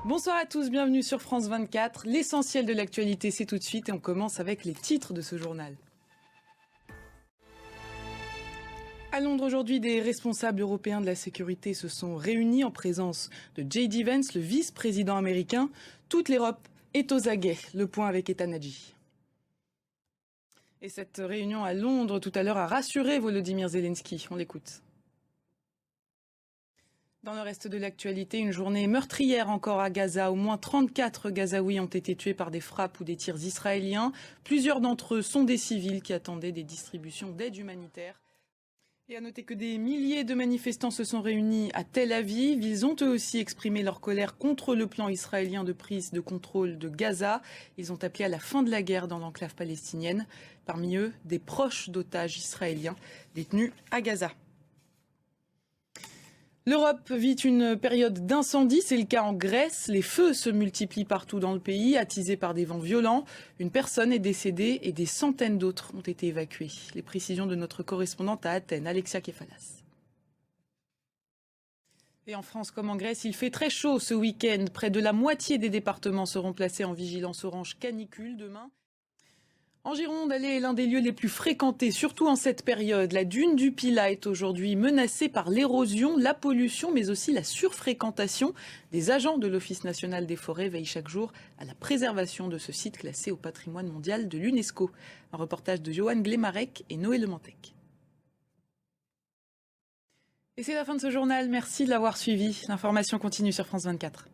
Bonsoir à tous, bienvenue sur France 24. L'essentiel de l'actualité, c'est tout de suite et on commence avec les titres de ce journal. À Londres aujourd'hui, des responsables européens de la sécurité se sont réunis en présence de J.D. Vance, le vice-président américain. Toute l'Europe est aux aguets. Le point avec Ethan Hadji. Et cette réunion à Londres tout à l'heure a rassuré Volodymyr Zelensky. On l'écoute. Dans le reste de l'actualité, une journée meurtrière encore à Gaza. Au moins 34 Gazaouis ont été tués par des frappes ou des tirs israéliens. Plusieurs d'entre eux sont des civils qui attendaient des distributions d'aide humanitaire. Et à noter que des milliers de manifestants se sont réunis à Tel Aviv. Ils ont eux aussi exprimé leur colère contre le plan israélien de prise de contrôle de Gaza. Ils ont appelé à la fin de la guerre dans l'enclave palestinienne. Parmi eux, des proches d'otages israéliens détenus à Gaza. L'Europe vit une période d'incendie, c'est le cas en Grèce. Les feux se multiplient partout dans le pays, attisés par des vents violents. Une personne est décédée et des centaines d'autres ont été évacuées. Les précisions de notre correspondante à Athènes, Alexia Kefalas. Et en France comme en Grèce, il fait très chaud ce week-end. Près de la moitié des départements seront placés en vigilance orange canicule demain. En Gironde, elle est l'un des lieux les plus fréquentés, surtout en cette période. La dune du Pilat est aujourd'hui menacée par l'érosion, la pollution, mais aussi la surfréquentation. Des agents de l'Office national des forêts veillent chaque jour à la préservation de ce site classé au patrimoine mondial de l'UNESCO. Un reportage de Johan Glemarek et Noé Lemantec. Et c'est la fin de ce journal. Merci de l'avoir suivi. L'information continue sur France 24.